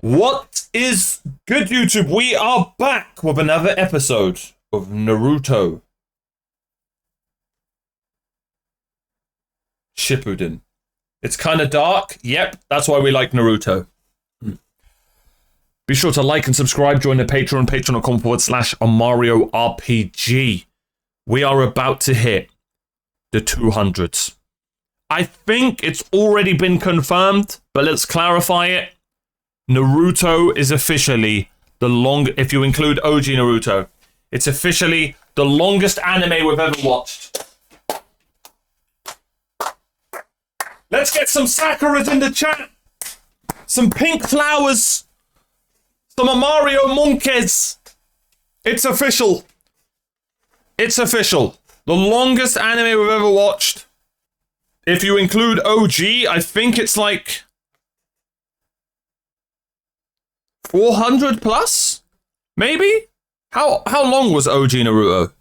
What is good, YouTube? We are back with another episode of Naruto Shippuden. It's kind of dark. Yep, that's why we like Naruto. Be sure to like and subscribe. Join the Patreon, patreon.com/OmarioRpg. We are about to hit the 200s. I think it's already been confirmed, but let's clarify it. Naruto is officially if you include OG Naruto, it's officially the longest anime we've ever watched. Let's get some Sakuras in the chat. Some pink flowers. Some Mario monkeys. It's official. It's official. The longest anime we've ever watched. If you include OG, I think it's like 400 plus? Maybe? How long was OG Naruto?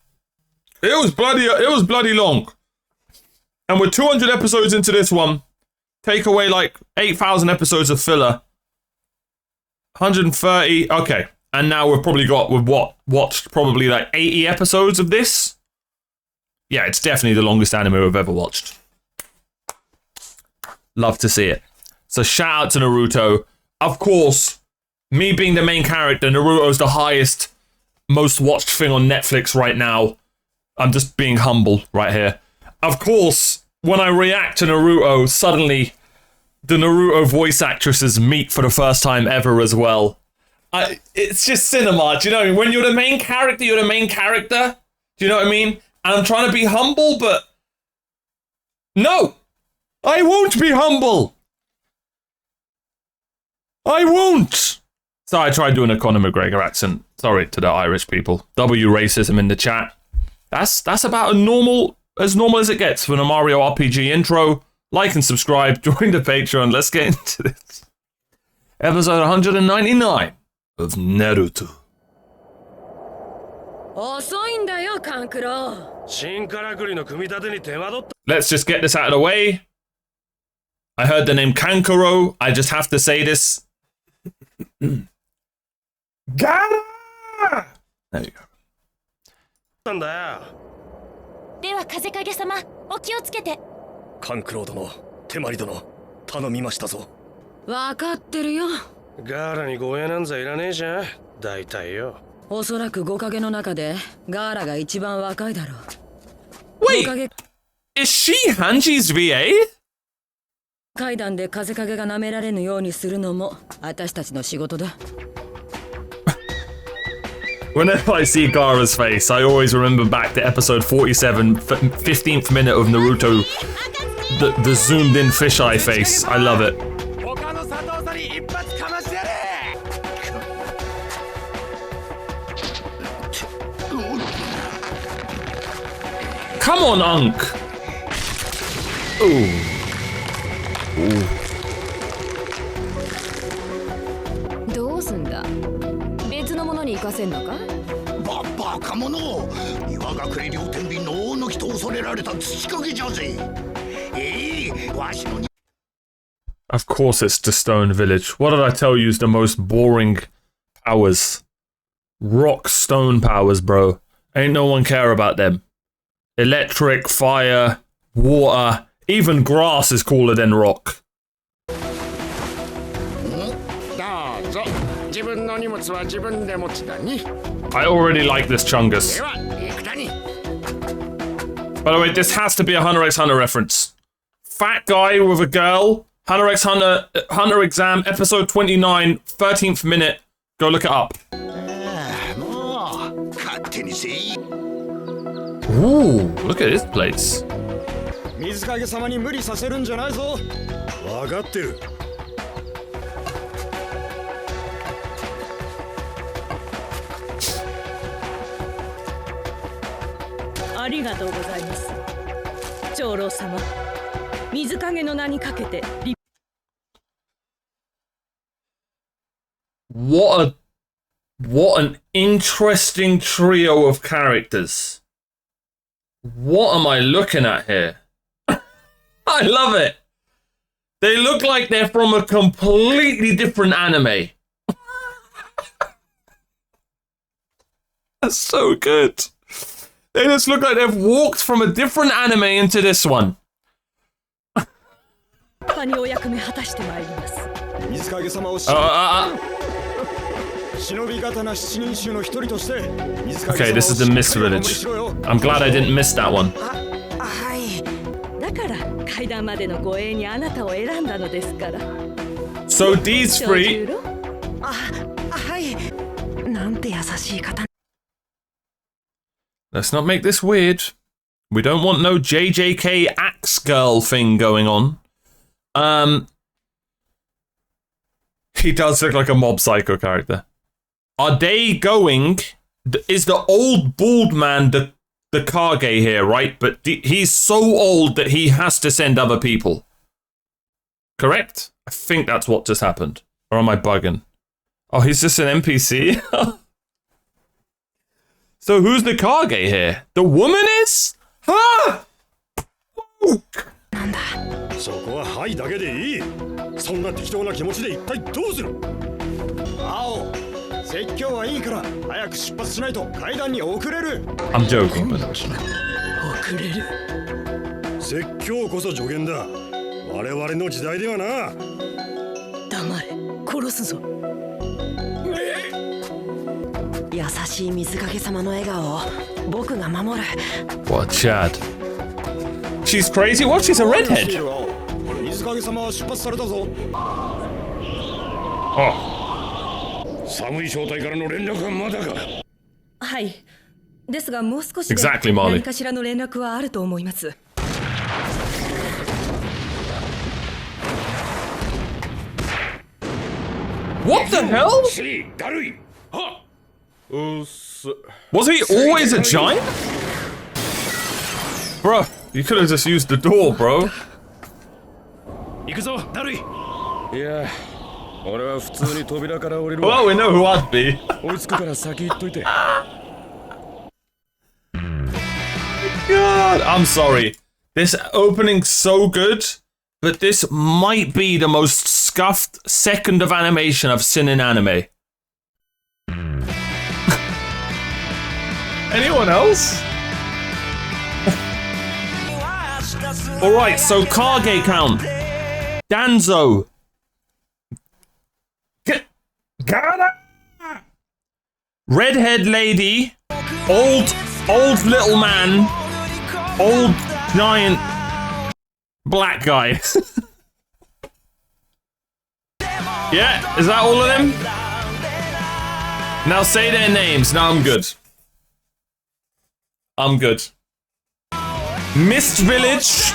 It was bloody long. And we're 200 episodes into this one. Take away like 8,000 episodes of filler. 130. Okay. And now we've watched probably like 80 episodes of this. Yeah, it's definitely the longest anime we've ever watched. Love to see it. So shout out to Naruto. Of course, me being the main character, Naruto's the highest, most watched thing on Netflix right now. I'm just being humble right here. Of course, when I react to Naruto, suddenly the Naruto voice actresses meet for the first time ever as well. It's just cinema, do you know what I mean? When you're the main character, you're the main character. Do you know what I mean? And I'm trying to be humble, but no, I won't be humble. I won't. So I tried doing a Conor McGregor accent. Sorry to the Irish people. W racism in the chat. That's about as normal as it gets for an OmarioRpg intro. Like and subscribe. Join the Patreon. Let's get into this. Episode 199 of Naruto. Let's just get this out of the way. I heard the name Kankuro. I just have to say this. Gaara! There you go. なんだよ。では風影様、お気をつけて。勘九郎殿、手まり殿、頼みましたぞ。わかってるよ。ガーラに護衛なんざいらねえじゃん。大体よ。おそらく五影の中でガーラが一番若いだろう。Wait, is she Hanji's VA? 階段で風影が舐められぬようにするのも私たちの仕事だ。Whenever I see Gaara's face, I always remember back to episode 47, 15th minute of Naruto, the zoomed in fisheye face. I love it. Come on, Unk. Ooh. Ooh. どうすんだ。別のものに行かせんのか。バカ者。岩隠れ両天秤の王の人を恐れられた土影じゃぜ。わしの。Of course it's the Stone Village. What did I tell you is the most boring powers? Rock stone powers, bro. Ain't no one care about them. Electric, fire, water, even grass is cooler than rock. I already like this Chungus. By the way, this has to be a Hunter x Hunter reference. Fat guy with a girl, Hunter x Hunter exam, episode 29, 13th minute. Go look it up. Ooh, look at this place. 水影様に無理させるんじゃないぞ。わかってる。ありがとうございます。長老様、水影の名にかけて。What an interesting trio of characters. What am I looking at here? I love it. They look like they're from a completely different anime. That's so good. They just look like they've walked from a different anime into this one. にお役目果たしてまいります。水影様を忍び刀七人衆の一人として。Okay, this is the Mist Village. I'm glad I didn't miss that one. はい。だから階段までの護衛にあなたを選んだのですから。So these three. はい。なんて優しい方。Let's not make this weird. We don't want no JJK axe girl thing going on. He does look like a Mob Psycho character. Are they going? Is the old bald man the Kage here, right? But he's so old that he has to send other people. Correct? I think that's what just happened. Or am I bugging? Oh, he's just an NPC? So who's the Kage here? The woman is? Huh? なんだ。そこははいだけでいい。そんな適当な気持ちで一体どうする？青、説教はいいから早く出発しないと階段に遅れる。I'm joking. 遅れる。説教こそ助言だ。我々の時代ではな。黙れ、殺すぞ。優しい水影様の笑顔を僕が守る。What, Chad? She's crazy? What? She's a redhead? 水影様は出発されたぞ。寒い正体からの連絡はまだか。はい。ですがもう少しで Exactly, Molly. 何かしらの連絡はあると思います。What the hell? Was he always a giant? Bro, you could have just used the door, bro. 行くぞ、ダルイ。いや、俺は普通に扉から降りる。Well, we know who I'd be. 追いつくから先行っといて。God, I'm sorry. This opening's so good, but this might be the most scuffed second of animation I've seen in anime. Anyone else? Alright, so Kage count. Danzo. Gaara. Redhead lady. Old little man. Old giant black guy. Yeah, is that all of them? Now say their names. Now I'm good. I'm good. Mist Village,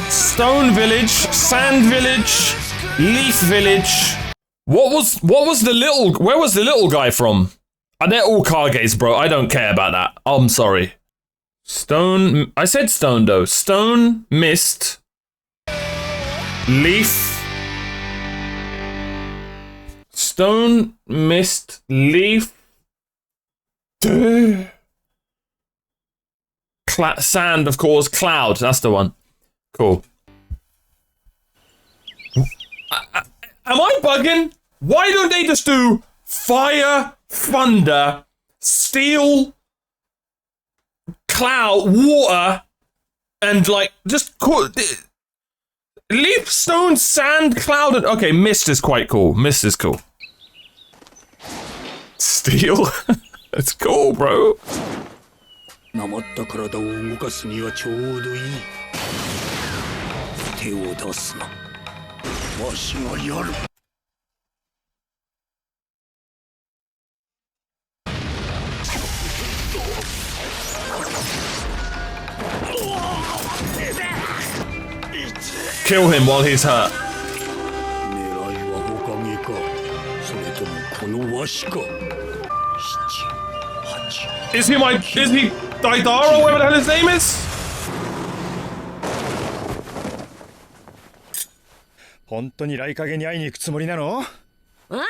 Stone Village, Sand Village, Leaf Village. What was the little? Where was the little guy from? They're all Kages, bro. I don't care about that. I'm sorry. Stone. I said stone though. Stone, Mist, Leaf. Stone, Mist, Leaf. Sand, of course. Cloud. That's the one. Cool. Am I bugging? Why don't they just do fire, thunder, steel, cloud, water, and like just leaf, stone, sand, cloud, and okay, mist is quite cool. Mist is cool. Steel? That's cool, bro. なまった体を動かすにはちょうどいい。手を出すな。わしがやる。Kill him while he's hurt. 狙いはほかげか。それともこのわしか。Is he Daidara or whatever the hell his name is? 本当に雷影に会いに行くつもりなの？ああ、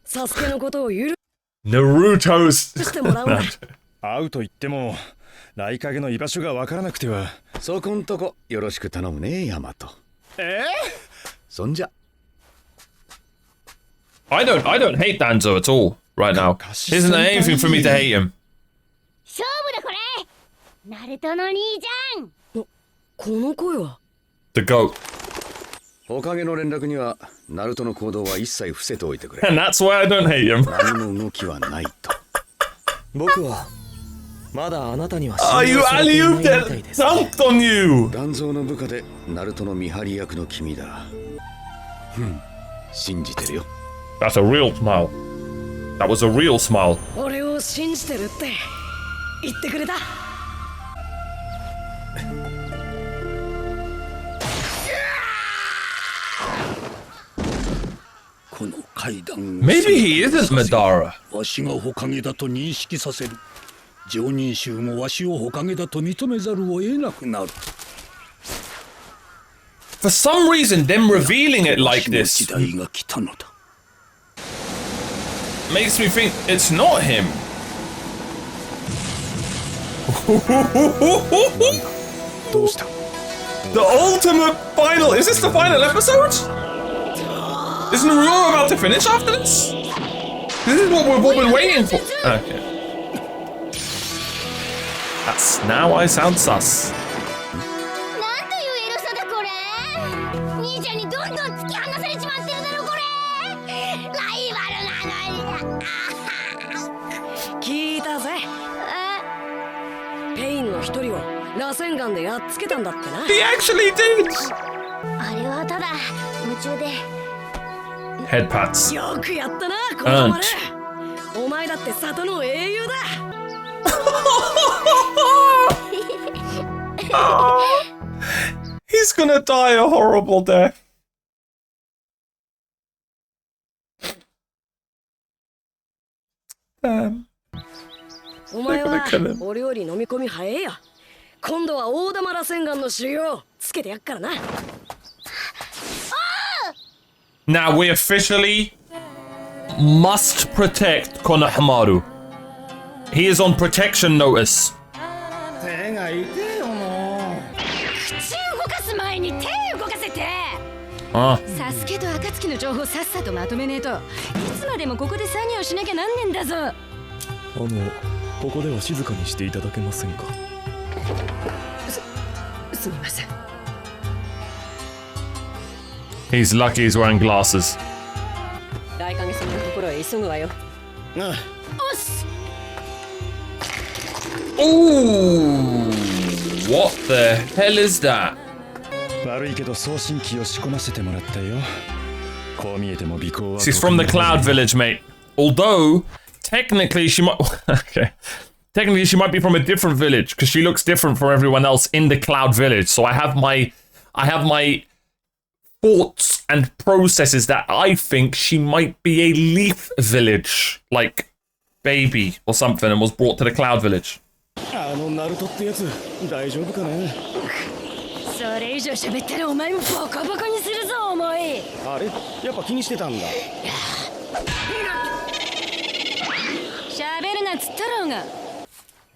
サスケのことを許 Naruto's してもらうな。会うと言っても雷影の居場所がわからなくては。そこんとこよろしく頼むね、ヤマト。そんじゃ。I don't hate Danzo at all. right now. Isn't there anything for me to hate him? 勝負だこれ。ナルトの兄ちゃん。この声は。The goat. おかげの連絡にはナルトの行動は一切伏せておいてくれ。And that's why I don't hate him. 何も動きはないと。僕はまだあなたには。Are you alley-oop that dunked on you? 団蔵の部下でナルトの見張り役の君だ。信じてるよ。That's a real smile. That was a real smile. 俺を信じてるって言ってくれた。この階段。Maybe he isn't Madara. わしが火影だと認識させる。常任衆もわしを火影だと認めざるを得なくなる。For some reason, them revealing it like this makes me think it's not him. The ultimate final. Is this the final episode? Is Naruto about to finish after this? This is what we've all been waiting for. Okay. That's now I sound sus. なんというエロさだこれ。兄ちゃんにどんどん突き放されちまってるだろこれ。ライバルなのに。聞いたぜ。ペインの一人を螺旋丸でやっつけたんだってな。He actually did. あれはただ夢中で。Head pats. よくやったな、この丸。お前だって里の英雄だ。He's gonna die a horrible death. Damn. お前は俺より飲み込み早えや。今度は大玉螺旋丸の修行つけてやっからな。Now we officially must protect Konohamaru. He is on protection notice. 手が痛えよもう。口動かす前に手動かせて。サスケと暁の情報さっさとまとめねえといつまでもここで作業しなきゃなんねんだぞ。ここでは静かにしていただけませんか。すみません。He's lucky he's wearing glasses. 大影様のところへ急ぐわよ。おっす。Ooh, what the hell is that? 悪いけど送信機を仕込ませてもらったよ。こう見えても尾行は。She's from the Cloud Village, mate. Although technically she might. Okay. Technically she might be from a different village because she looks different from everyone else in the Cloud Village. So I have my thoughts and processes that I think she might be a Leaf Village, like baby or something, and was brought to the Cloud Village. ナルトってやつ大丈夫かな。それ以上喋ったらお前もボコボコにするぞお前。あれやっぱ気にしてたんだ。喋るなっつったろうが。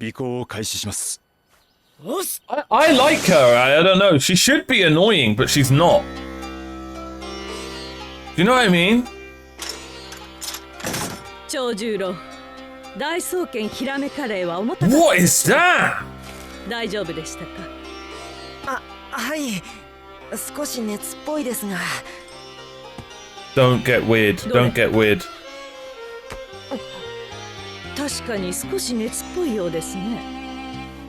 尾行を開始します。I like her. I don't know. She should be annoying, but she's not. Do you know what I mean? 長十郎、大宗家ヒラメカレーは重たかった。 What is that? 大丈夫でしたか。はい、少し熱っぽいですが。Don't get weird. Don't get weird. 確かに少し熱っぽいようですね。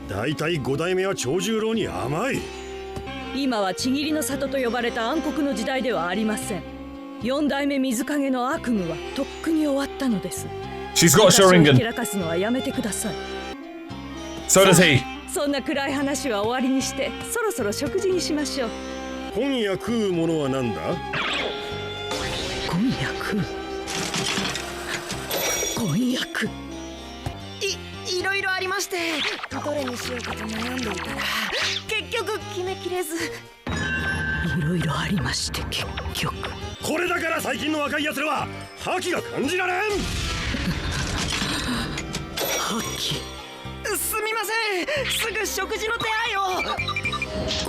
だいたい5代目は長十郎に甘い。今はちぎりの里と呼ばれた暗黒の時代ではありません。4代目水影の悪夢はとっくに終わったのです。 She's got a Sharingan. 開かすのはやめてください。 So does he. そんな暗い話は終わりにしてそろそろ食事にしましょう。今夜食うものは何だ。今夜食う。今夜食う。いろいろありまして、どれにしようかと悩んでいたら結局決めきれず。いろいろありまして結局。これだから最近の若いやつらは覇気が感じられん。覇気。すみません、すぐ食事の手配を。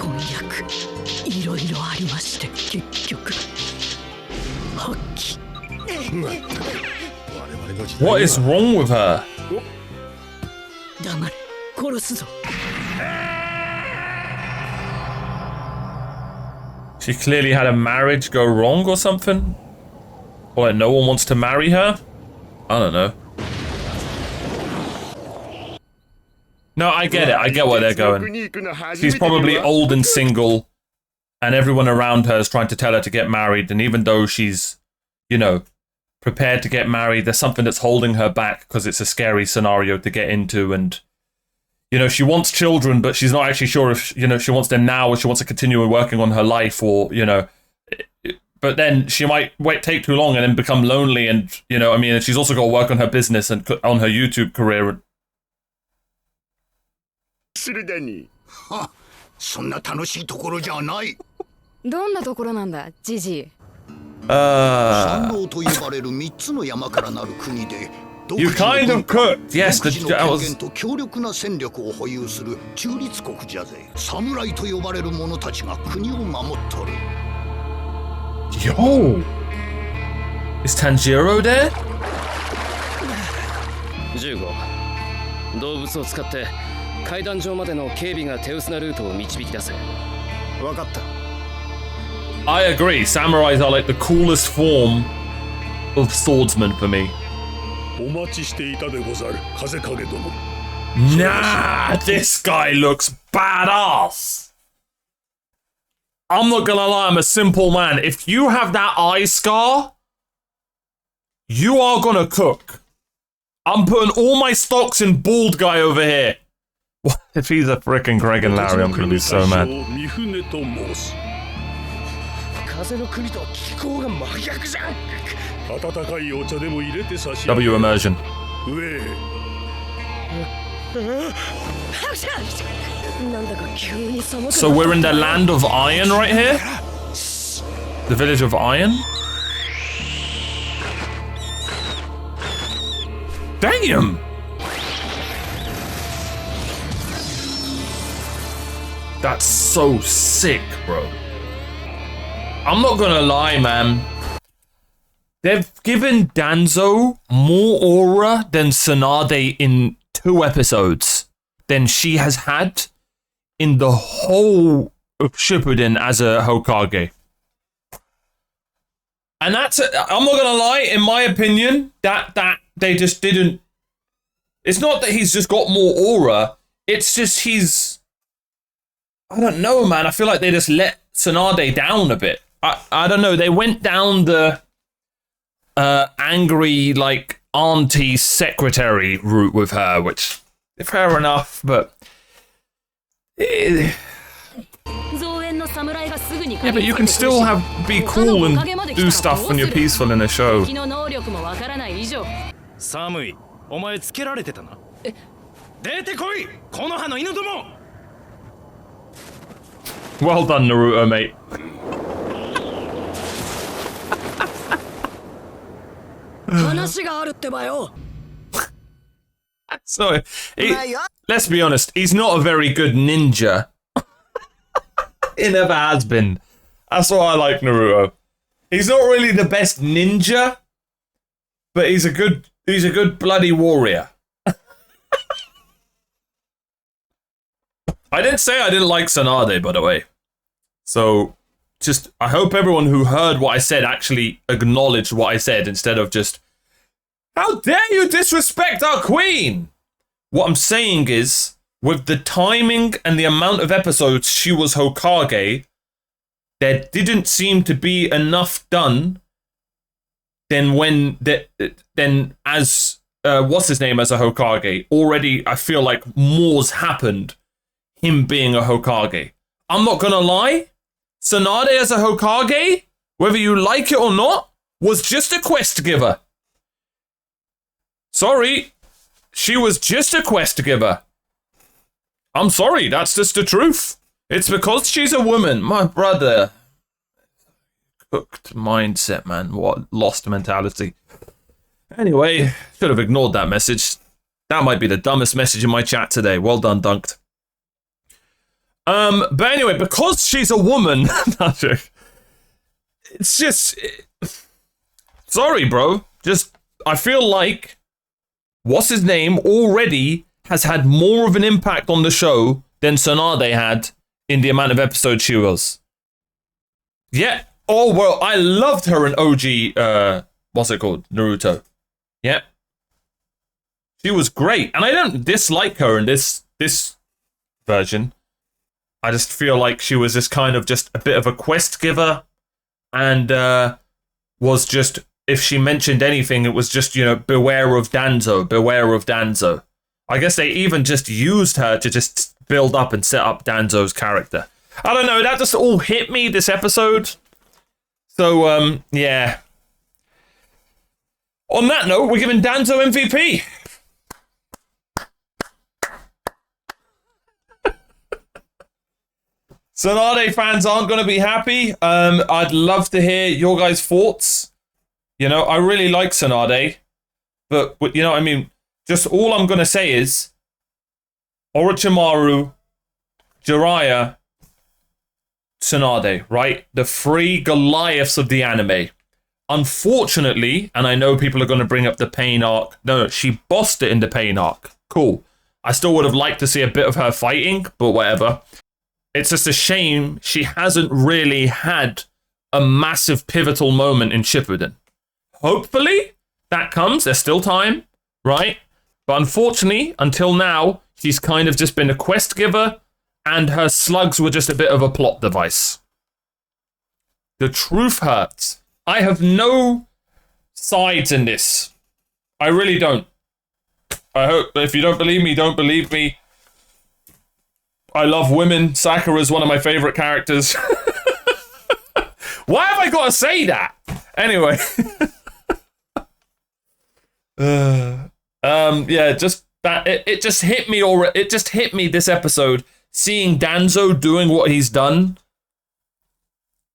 婚約いろいろありまして結局覇気。我々 What is wrong with her? She clearly had a marriage go wrong or something? Or like no one wants to marry her? I don't know. No, I get it. I get where they're going. She's probably old and single, and everyone around her is trying to tell her to get married, and even though she's, you know, prepared to get married, there's something that's holding her back because it's a scary scenario to get into, and, you know, she wants children, but she's not actually sure if, you know, she wants them now or she wants to continue working on her life, or, you know, but then she might take too long and then become lonely, and, you know, I mean, she's also got to work on her business and on her YouTube career. するだに。は、そんな楽しいところじゃない。どんなところなんだ、ジジイ。山王と呼ばれる3つの山からなる国で、You kind of cooked. Yes, that was. と強力な戦力を保有する中立国じゃぜ。侍と呼ばれる者たちが国を守っとる。Yo, is Tanjiro there? 15動物を使って階段上までの警備が手薄なルートを導き出せ。分かった。I agree. Samurais are like the coolest form of swordsman for me. お待ちしていたでござる、風影殿。Nah, this guy looks badass. I'm not gonna lie, I'm a simple man. If you have that eye scar, you are gonna cook. I'm putting all my stocks in bald guy over here. What if he's a frickin' Greg and Larry? I'm gonna be so mad. W immersion. So we're in the land of iron right here? The village of iron? Damn! That's so sick, bro. I'm not gonna lie, man. They've given Danzo more aura than Tsunade in 2 episodes than she has had in the whole of Shippuden as a Hokage. And that's, I'm not gonna lie, in my opinion, that they just didn't, it's not that he's just got more aura, it's just he's, I don't know, man, I feel like they just let Tsunade down a bit. I don't know, they went down the angry, like, auntie secretary route with her, which, fair enough, but... Yeah, but you can still be cool and do stuff when you're peaceful in a show. Well done, Naruto, mate. So, let's be honest, he's not a very good ninja. He never has been. That's why I like Naruto. He's not really the best ninja, but he's a good bloody warrior. I didn't say I didn't like Tsunade, by the way. So, just, I hope everyone who heard what I said actually acknowledged what I said instead of just, how dare you disrespect our queen? What I'm saying is, with the timing and the amount of episodes she was Hokage, there didn't seem to be enough done then as what's his name as a Hokage. Already, I feel like more's happened, him being a Hokage. I'm not gonna lie, Tsunade as a Hokage, whether you like it or not, was just a quest giver. Sorry, she was just a quest giver. I'm sorry, that's just the truth. It's because she's a woman, my brother. Cooked mindset, man. What lost mentality. Anyway, should have ignored that message. That might be the dumbest message in my chat today. Well done, Dunked. But anyway, because she's a woman, it's just, sorry, bro. Just, I feel like what's his name already has had more of an impact on the show than Tsunade had in the amount of episodes she was. Yeah. Oh, well, I loved her in OG, what's it called? Naruto. Yeah. She was great. And I don't dislike her in this version. I just feel like she was this kind of just a bit of a quest giver. And was just, if she mentioned anything, it was just, you know, beware of Danzo, beware of Danzo. I guess they even just used her to just build up and set up Danzo's character. I don't know, that just all hit me this episode. So, yeah. On that note, we're giving Danzo MVP. Tsunade fans aren't going to be happy. I'd love to hear your guys' thoughts. You know, I really like Tsunade. But, you know what I mean? Just all I'm going to say is Orochimaru, Jiraiya, Tsunade, right? The three Goliaths of the anime. Unfortunately, and I know people are going to bring up the Pain arc. No, she bossed it in the Pain arc. Cool. I still would have liked to see a bit of her fighting, but whatever. It's just a shame she hasn't really had a massive pivotal moment in Shippuden. Hopefully, that comes. There's still time, right? But unfortunately, until now, she's kind of just been a quest giver, and her slugs were just a bit of a plot device. The truth hurts. I have no sides in this. I really don't. I hope, if you don't believe me, don't believe me. I love women. Sakura's one of my favorite characters. Why have I got to say that? Anyway. Yeah, just that it just hit me it just hit me this episode seeing Danzo doing what he's done.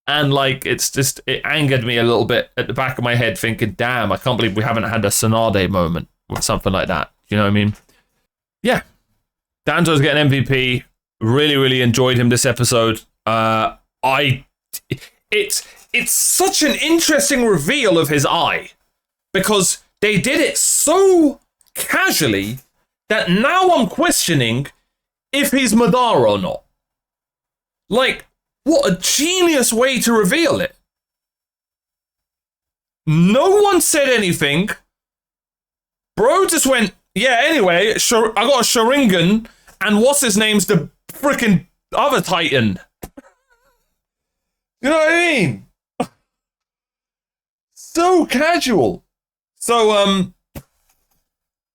And like it angered me a little bit at the back of my head thinking, damn, I can't believe we haven't had a Tsunade moment or something like that. You know what I mean? Yeah. Danzo's getting MVP. Really, really enjoyed him this episode. It's such an interesting reveal of his eye because they did it so casually that now I'm questioning if he's Madara or not. Like, what a genius way to reveal it. No one said anything. Bro just went, yeah, anyway, I got a Sharingan, and what's his name's the freaking other Titan. You know what I mean? So casual. So,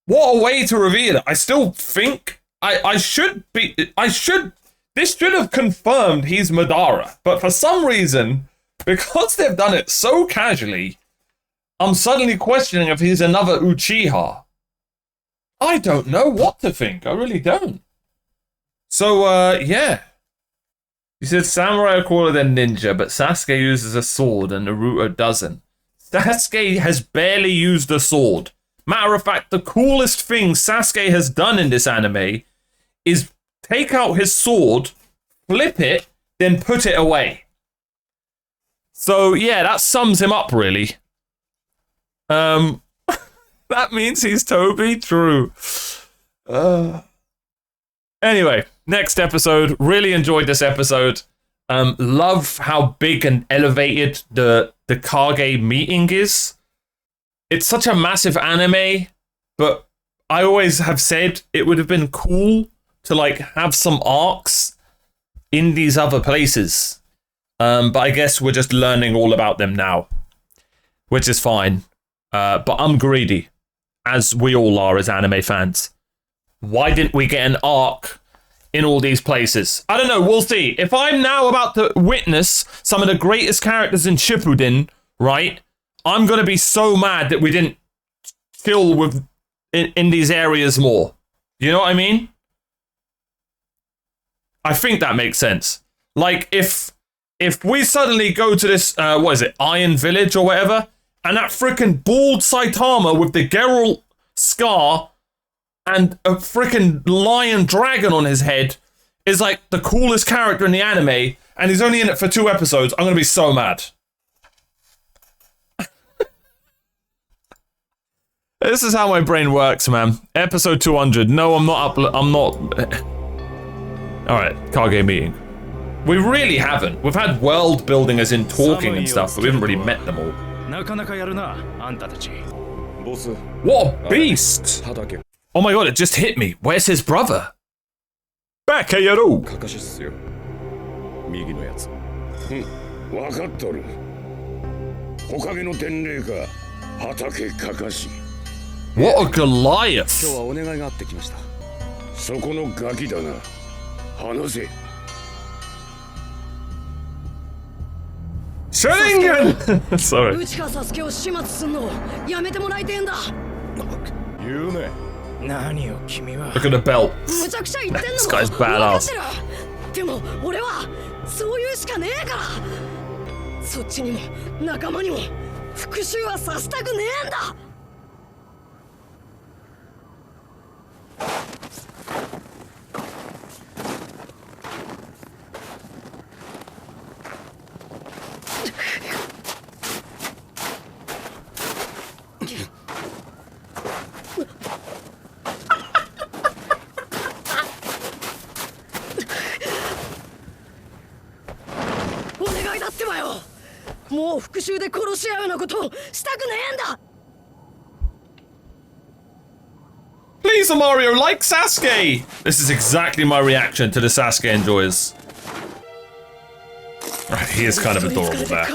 what a way to reveal it. I still think this should have confirmed he's Madara. But for some reason, because they've done it so casually, I'm suddenly questioning if he's another Uchiha. I don't know what to think. I really don't. So, yeah. You said samurai are cooler than ninja, but Sasuke uses a sword and Naruto doesn't. Sasuke has barely used a sword. Matter of fact, the coolest thing Sasuke has done in this anime is take out his sword, flip it, then put it away. So, yeah, that sums him up, really. That means he's Toby? True. Anyway, next episode. Really enjoyed this episode. Love how big and elevated the Kage meeting is. It's such a massive anime, but I always have said it would have been cool to like have some arcs in these other places. But I guess we're just learning all about them now, which is fine. But I'm greedy, as we all are as anime fans. Why didn't we get an arc in all these places? I don't know, we'll see. If I'm now about to witness some of the greatest characters in Shippuden, right, I'm going to be so mad that we didn't chill with in these areas more. You know what I mean? I think that makes sense. Like, if we suddenly go to this, what is it, Iron Village or whatever, and that freaking bald Saitama with the Geralt scar and a freaking lion dragon on his head is like the coolest character in the anime, and he's only in it for 2 episodes, I'm going to be so mad. This is how my brain works, man. Episode 200. No, I'm not I'm not... Alright, Kage meeting. We really haven't. We've had world building as in talking and stuff, but we haven't really met them all. What a beast! Oh my god, it just hit me. Where's his brother? Bakayaro! What a Goliath! Sharingan! Sorry. Look at the belt. This guy's badass. Please, Mario, like Sasuke! This is exactly my reaction to the Sasuke enjoys. Right, he is kind of adorable there.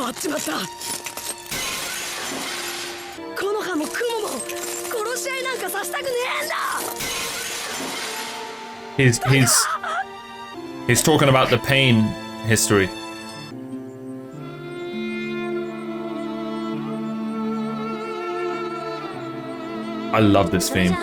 He's talking about the pain history. I love this theme.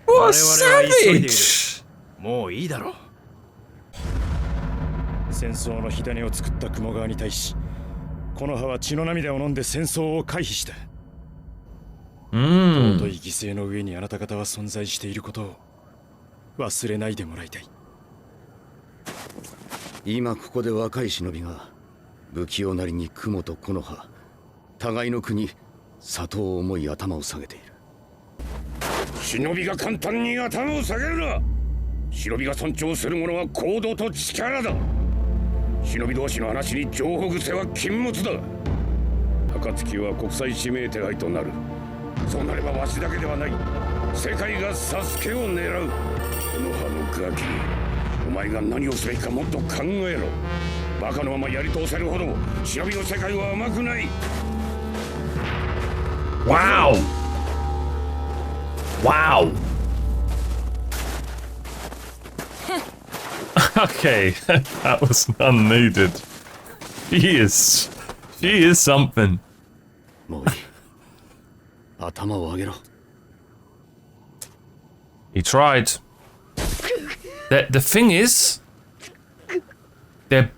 What a savage! もういいだろう。戦争の火種を作った雲川に対し、この葉は血の涙を飲んで戦争を回避した。尊い犠牲の上にあなた方は存在していることを忘れないでもらいたい。今ここで若い忍びが不器用なりに雲と木の葉、互いの国、里を思い頭を下げている。忍びが簡単に頭を下げるな。忍びが尊重する者は行動と力だ。忍び同士の話に情報癖は禁物だ。暁は国際指名手配となる。そうなればわしだけではない。世界がサスケを狙う。この葉のガキ、お前が何をすべきかもっと考えろ。バカのままやり通せるほど忍びの世界は甘くない。Wow! Wow! Okay, that was unneeded. She is something. もういい。頭を上げろ。He tried. The thing is, they've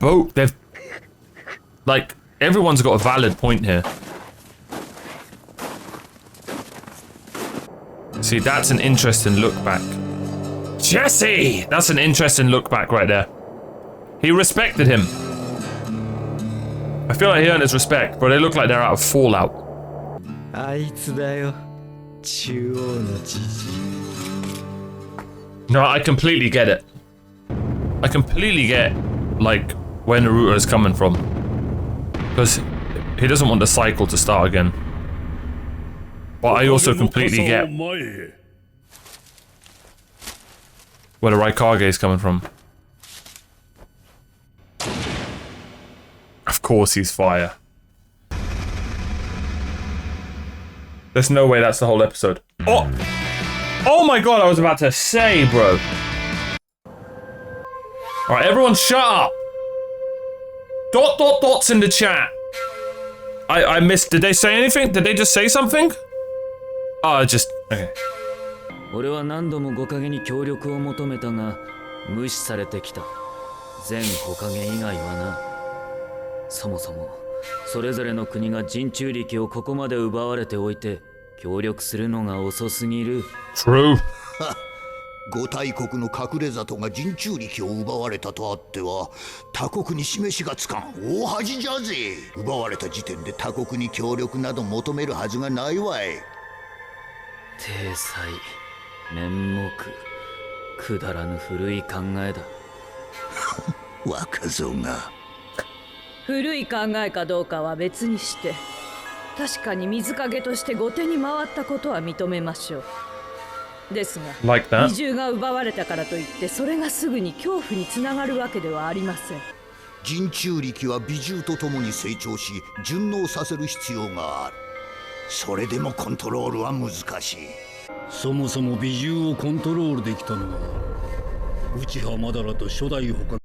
like, everyone's got a valid point here. See, that's an interesting look back. Jesse! That's an interesting look back right there. He respected him. I feel like he earned his respect, but they look like they're out of Fallout. No, I completely get it. I completely get, like, where Naruto is coming from. Because he doesn't want the cycle to start again. But I also completely get where the Raikage is coming from. Of course he's fire. There's no way that's the whole episode. Oh! Oh my god, I was about to say, bro. Alright, everyone shut up. Dots in the chat. I missed. Did they say anything? Did they just say something? Oh, just okay. 俺は何度も5影に協力を求めたが無視されてきた。全5影以外はな。そもそもそれぞれの国が人中力をここまで奪われておいて協力するのが遅すぎる。True. 5大国の隠れ里が人中力を奪われたとあっては他国に示しがつかん大恥じゃぜ。奪われた時点で他国に協力など求めるはずがないわい。体裁、面目、くだらぬ古い考えだ。若造が。古い考えかどうかは別にして、確かに水影として後手に回ったことは認めましょう。ですが、美獣が奪われたからといってそれがすぐに恐怖につながるわけではありません。人中力は美獣と共に成長し順応させる必要がある。それでもコントロールは難しい。そもそも美獣をコントロールできたのは内葉マダラと初代捕獲。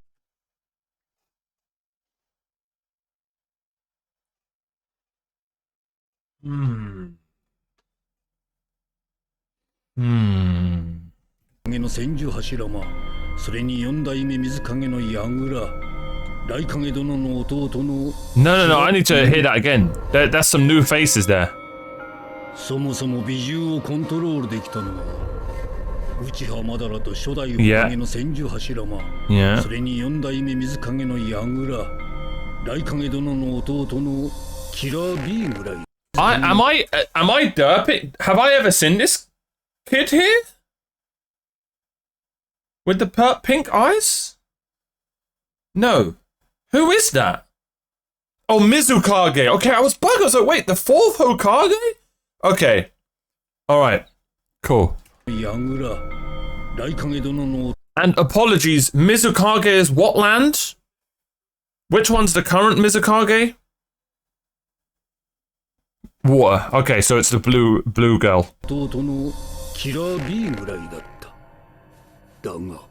影の千住柱間、それに四代目水影の矢倉、来影殿の弟の。No, I need to hear that again. That's some new faces there. そもそも美獣をコントロールできたのは内葉マダラと初代捕影の千住柱間、それに四代目水影の矢倉、来影殿の弟のキラー B ぐらい。Am I derping? Have I ever seen this kid here? With the pink eyes? No. Who is that? Oh, Mizukage. Okay, I was bugged. I was like, wait, the fourth Hokage? Okay. Alright. Cool. And apologies, Mizukage is what land? Which one's the current Mizukage? Water. Okay, so it's the blue girl. キラー B ぐらいだった。だが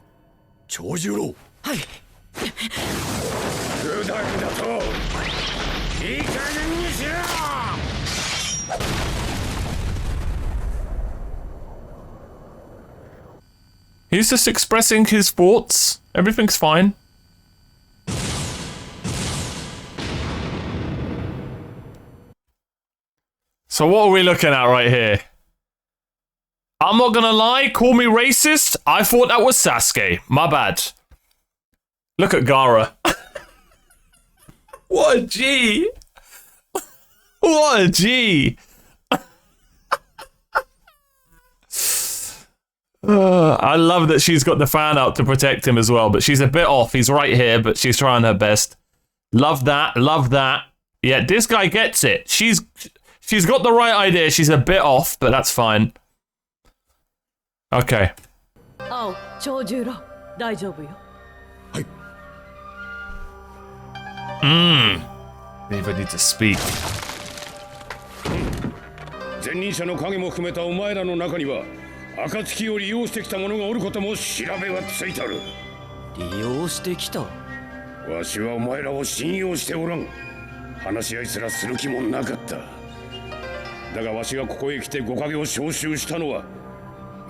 長十郎、はい。グダグダといい加減にしろ。He's just expressing his thoughts. Everything's fine. So what are we looking at right here? I'm not gonna lie, call me racist. I thought that was Sasuke. My bad. Look at Gaara. What a G. What a G. I love that she's got the fan out to protect him as well, but she's a bit off. He's right here, but she's trying her best. Love that, love that. Yeah, this guy gets it. She's got the right idea. She's a bit off, but that's fine. Okay. Oh, 長十郎、大丈夫よ。はい。They even need to speak. 前任者の影も含めたお前らの中には暁を利用してきた者がおることも調べはついたる。利用してきた？わしはお前らを信用しておらん。話し合いすらする気もなかった。だがわしがここへ来て5影を招集したのは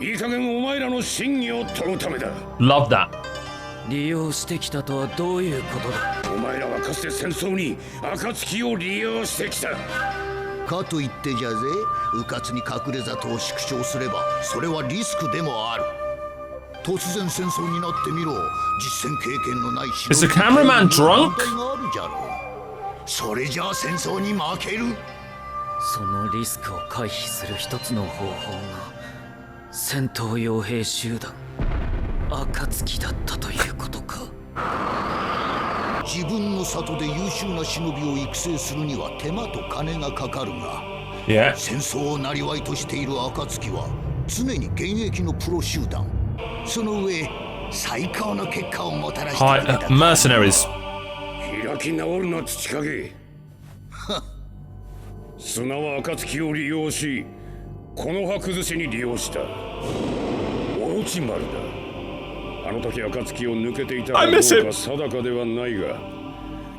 いい加減お前らの真偽を問うためだ。 Love that. 利用してきたとはどういうことだ？お前らはかつて戦争に暁を利用してきた。かといってじゃぜ、迂闊に隠れ里を縮小すればそれはリスクでもある。突然戦争になってみろ。実戦経験のない忍び Is the cameraman drunk? があるじゃろう。それじゃあ戦争に負ける。そのリスクを回避する一つの方法が戦闘傭兵集団暁だったということか。自分の里で優秀な忍びを育成するには手間と金がかかるが、戦争を生業としている暁は常に現役のプロ集団。その上最高の結果をもたらしてくれた。Mercenaries。開き直るな土影。砂は暁を利用し、この葉崩しに利用した。オロチマルだ。あの時暁を抜けていたかどうか定かではないが、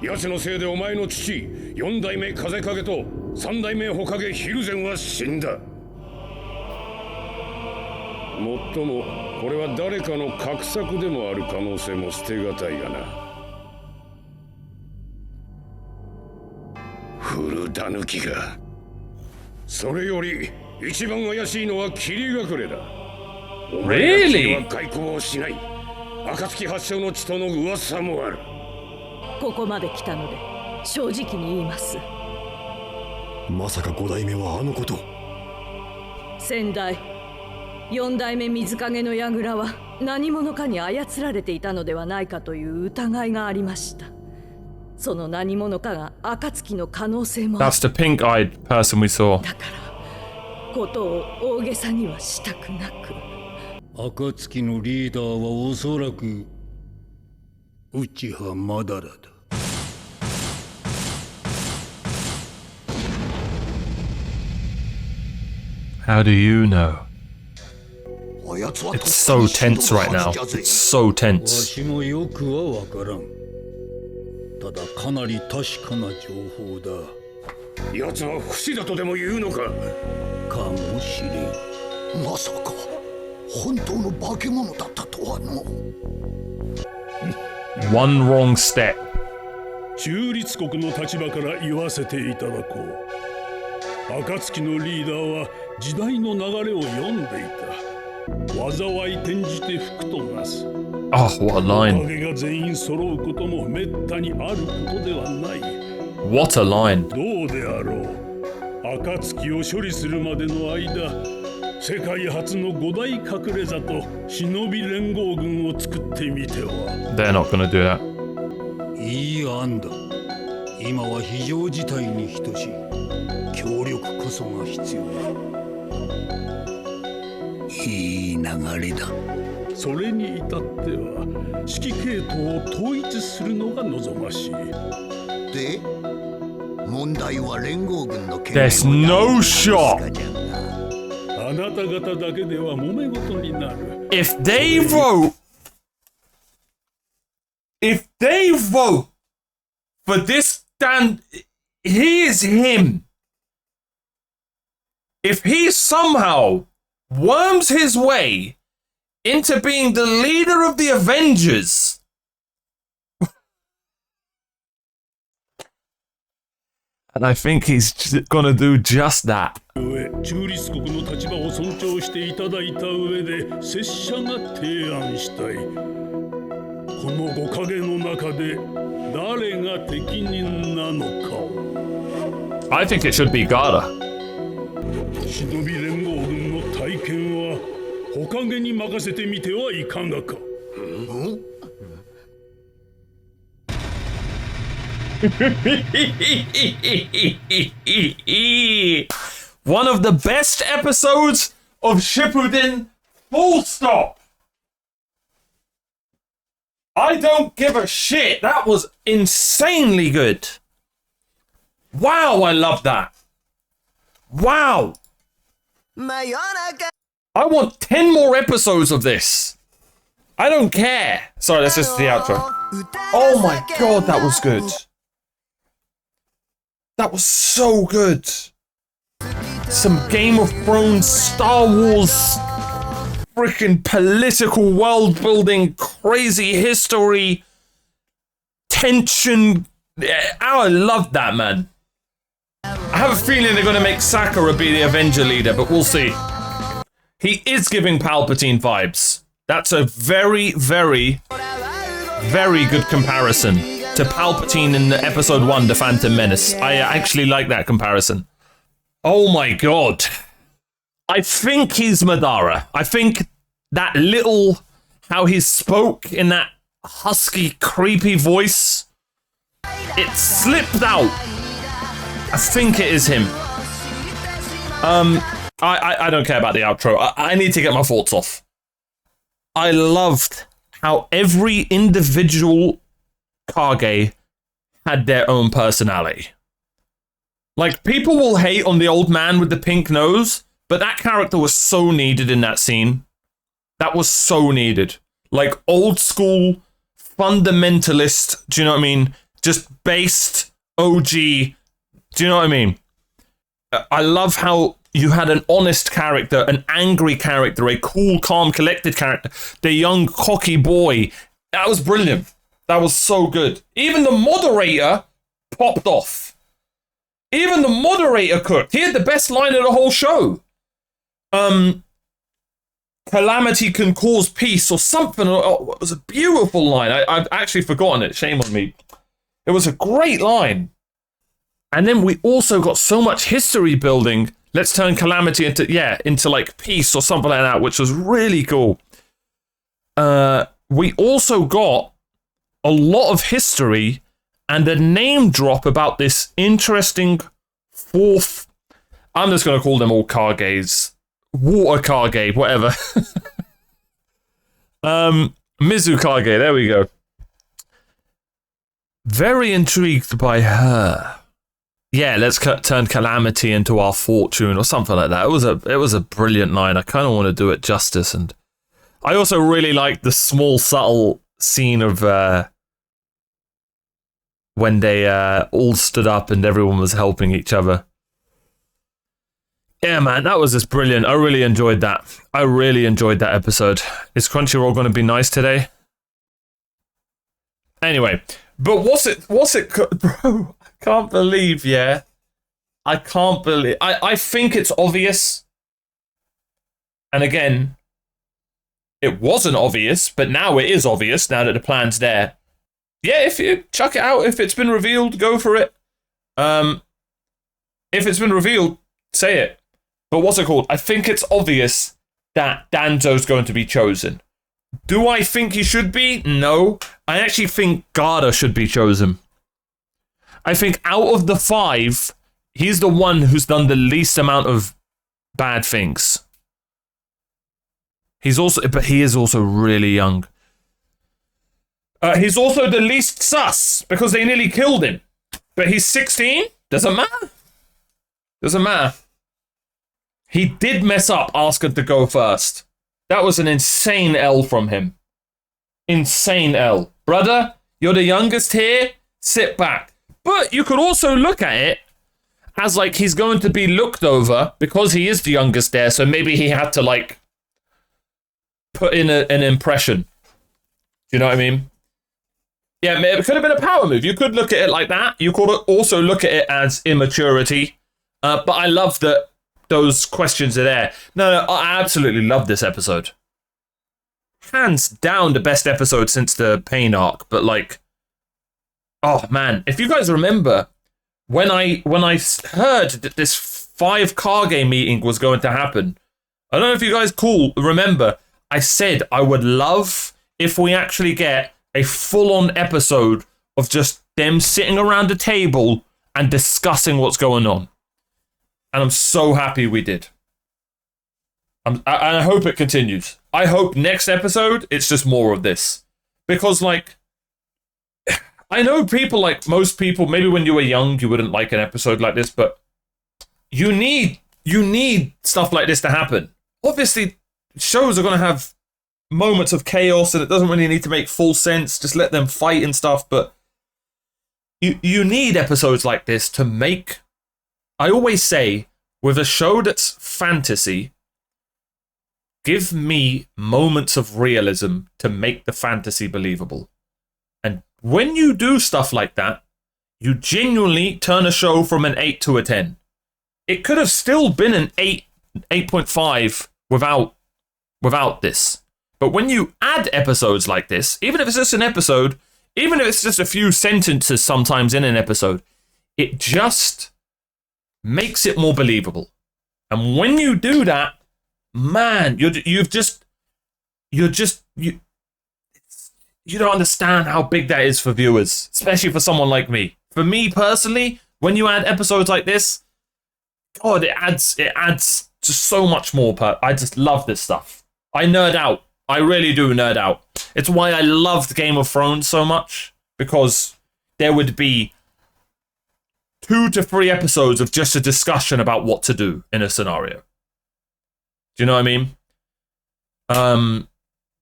奴のせいでお前の父4代目風影と3代目火影ヒルゼンは死んだ。もっともこれは誰かの画策でもある可能性も捨てがたいがな。古狸が。それより一番怪しいのは霧隠れだ。Really? は外交をしない。暁発祥の地との噂もある。ここまで来たので正直に言います。まさか5代目はあのこと。先代4代目水影の櫓は何者かに操られていたのではないかという疑いがありました。その何者かが暁の可能性もある。 That's the pink-eyed person we saw. だからことを大げさにはしたくなく。暁のリーダーはおそらく内葉マダラだ。How do you know? It's so tense right now. It's so わ tense. しもよくはわからん。ただかなり確かな情報だ。奴は不死だとでも言うのか。かもしれん。まさか本当の化け物だったとはの。One wrong step. 中立国の立場から言わせていただこう。暁のリーダーは時代の流れを読んでいた。災い転じて福となす。Oh, what a line. 影が全員揃うこともめったにあることではない。What a line. どうであろう。暁を処理するまでの間、世界初の5大隠れ里忍び連合軍を作ってみては。 They're not gonna do that. いい案だ。今は非常事態に等しい。協力こそが必要だ。いい流れだ。それに至っては指揮系統を統一するのが望ましい。で、問題は連合軍の権 There's no shot. あなた方だけでは揉め事になる。If they vote for this Dan, here's him. If he somehow worms his way into being the leader of the Avengers, and I think he's gonna do just that. 中立国の立場を尊重していただいた上で拙者が提案したい。この5影の中で誰が適任なのかを。 I think it should be Gaara. 忍び連合軍の体験は火影に任せてみてはいかがか。One of the best episodes of Shippuden, full stop. I don't give a shit. That was insanely good. Wow, I love that. Wow. I want 10 more episodes of this. I don't care. Sorry, that's just the outro. Oh my god, that was good. That was so good. Some Game of Thrones, Star Wars, freaking political world building, crazy history, tension. I love that, man. I have a feeling they're going to make Sakura be the Avenger leader, but we'll see. He is giving Palpatine vibes. That's a very, very, very good comparison to Palpatine in the episode 1, The Phantom Menace. I actually like that comparison. Oh my god. I think he's Madara. I think that little, how he spoke in that husky, creepy voice, it slipped out. I think it is him. I don't care about the outro. I need to get my thoughts off. I loved how every individual Kage had their own personality. Like, people will hate on the old man with the pink nose, but that character was so needed in that scene. That was so needed. Like, old school, fundamentalist, do you know what I mean? Just based OG Do you know what I mean? I love how you had an honest character, an angry character, a cool, calm, collected character, the young, cocky boy. That was brilliant. That was so good. Even the moderator popped off. Even the moderator cooked. He had the best line of the whole show. Calamity can cause peace or something. Oh, it was a beautiful line. I've actually forgotten it. Shame on me. It was a great line. And then we also got so much history building. Let's turn Calamity into like peace or something like that, which was really cool. We also got a lot of history and a name drop about this interesting fourth. I'm just going to call them all Kages. Water Kage, whatever. Mizu Kage, there we go. Very intrigued by her. Yeah, let's turn Calamity into our fortune or something like that. It was a brilliant line. I kind of want to do it justice, and I also really liked the small, subtle scene of when they all stood up and everyone was helping each other. Yeah, man, that was just brilliant. I really enjoyed that. I really enjoyed that episode. Is Crunchyroll going to be nice today? Anyway, but what's it, bro? I can't believe, yeah. I can't believe. I think it's obvious. And again, it wasn't obvious, but now it is obvious now that the plan's there. Yeah, if you chuck it out, if it's been revealed, go for it. If it's been revealed, say it. But what's it called? I think it's obvious that Danzo's going to be chosen. Do I think he should be? No. I actually think Gaara should be chosen. I think out of the 5, he's the one who's done the least amount of bad things. But he is also really young. He's also the least sus, because they nearly killed him. But he's 16? Doesn't matter. Doesn't matter. He did mess up asking to go first. That was an insane L from him. Insane L. Brother, you're the youngest here. Sit back. But you could also look at it as like he's going to be looked over because he is the youngest there. So maybe he had to like put in an impression. Do you know what I mean? Yeah, it could have been a power move. You could look at it like that. You could also look at it as immaturity. But I love that those questions are there. No, I absolutely love this episode. Hands down the best episode since the Pain arc. But like, oh man, if you guys remember, when I heard that this 5 Kage meeting was going to happen, I don't know if you guys remember, I said I would love if we actually get a full-on episode of just them sitting around a table and discussing what's going on. And I'm so happy we did. And I hope it continues. I hope next episode, it's just more of this. Because, like, I know people, like most people, maybe when you were young, you wouldn't like an episode like this, but you need stuff like this to happen. Obviously, shows are going to have moments of chaos, and it doesn't really need to make full sense. Just let them fight and stuff, but you need episodes like this to make... I always say, with a show that's fantasy, give me moments of realism to make the fantasy believable. And when you do stuff like that, you genuinely turn a show from an 8 to a 10. It could have still been an 8.5 without this. But when you add episodes like this, even if it's just an episode, even if it's just a few sentences sometimes in an episode, it just makes it more believable. And when you do that, man, you don't understand how big that is for viewers, especially for someone like me. For me personally, when you add episodes like this, God, it adds just so much more. I just love this stuff. I nerd out. I really do nerd out. It's why I loved Game of Thrones so much, because there would be 2 to 3 episodes of just a discussion about what to do in a scenario. Do you know what I mean?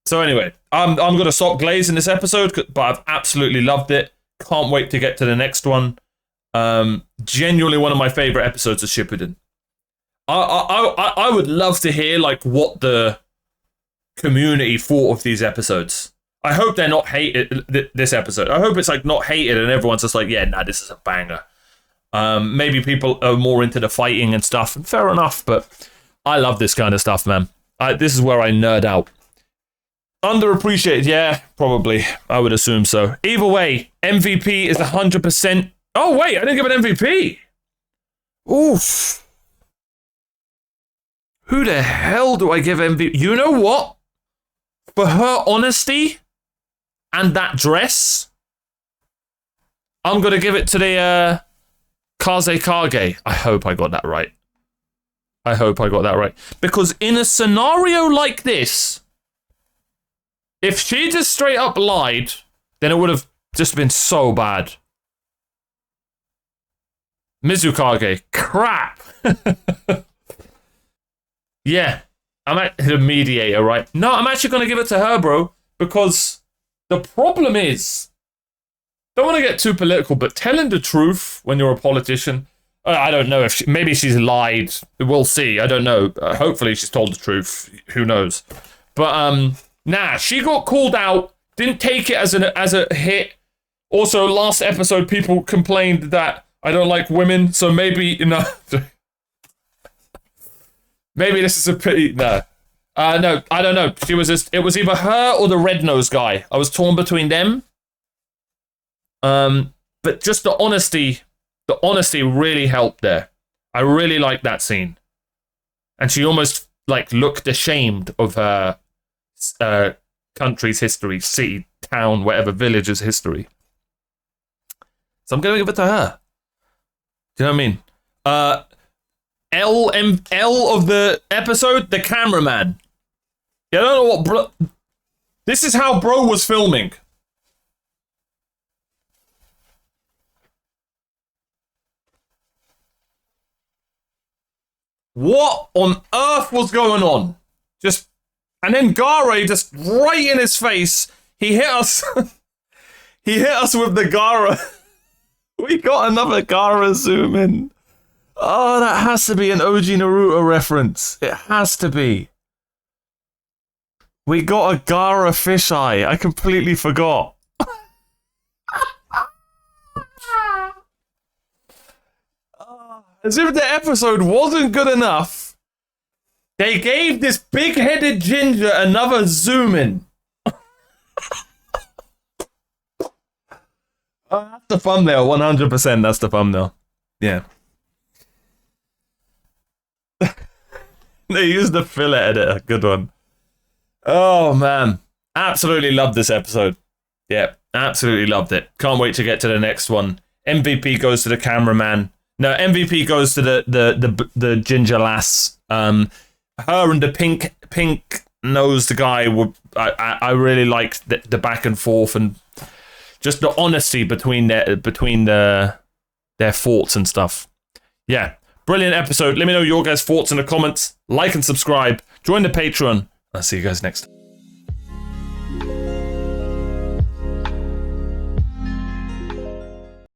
So anyway, I'm going to stop glazing this episode, but I've absolutely loved it. Can't wait to get to the next one. Genuinely one of my favorite episodes of Shippuden. I would love to hear like what the community thought of these episodes. I hope they're not hated, this episode. I hope it's like not hated and everyone's just like, yeah, nah, this is a banger. Maybe people are more into the fighting and stuff, and fair enough, but I love this kind of stuff, man. This is where I nerd out. Underappreciated, yeah, probably. I would assume so. Either way, MVP is 100%. Oh, wait, I didn't give an MVP. Oof. Who the hell do I give MVP? You know what? For her honesty and that dress, I'm going to give it to the Kage. I hope I got that right. Because in a scenario like this, if she just straight up lied, then it would have just been so bad. Mizukage. Crap. Yeah. I'm at the mediator, right? No, I'm actually going to give it to her, bro. Because the problem is, don't want to get too political, but telling the truth when you're a politician, I don't know if maybe she's lied. We'll see. I don't know. Hopefully she's told the truth. Who knows? But nah, she got called out. Didn't take it as a hit. Also, last episode people complained that I don't like women, so maybe maybe this is a pity. No, no, I don't know. She was just. It was either her or the red-nosed guy. I was torn between them. But just the honesty really helped there. I really liked that scene. And she almost, like, looked ashamed of her country's history, city, town, whatever, village's history. So I'm going to give it to her. Do you know what I mean? L of the episode, the cameraman. Yeah, I don't know what bro... This is how bro was filming. What on earth was going on? And then Gaara just right in his face. He hit us. He hit us with the Gaara. We got another Gaara zoom in. Oh, that has to be an OG Naruto reference. It has to be. We got a Gaara fisheye. I completely forgot. As if the episode wasn't good enough, they gave this big-headed ginger another zoom in. That's the thumbnail, 100%. That's the thumbnail. Yeah. They used the filler editor. Good one. Oh, man. Absolutely loved this episode. Yeah, absolutely loved it. Can't wait to get to the next one. MVP goes to the cameraman. No, MVP goes to the ginger lass. Her and the pink nosed guy. I really liked the back and forth and just the honesty between their thoughts and stuff. Yeah, brilliant episode. Let me know your guys' thoughts in the comments. Like and subscribe. Join the Patreon. I'll see you guys next time.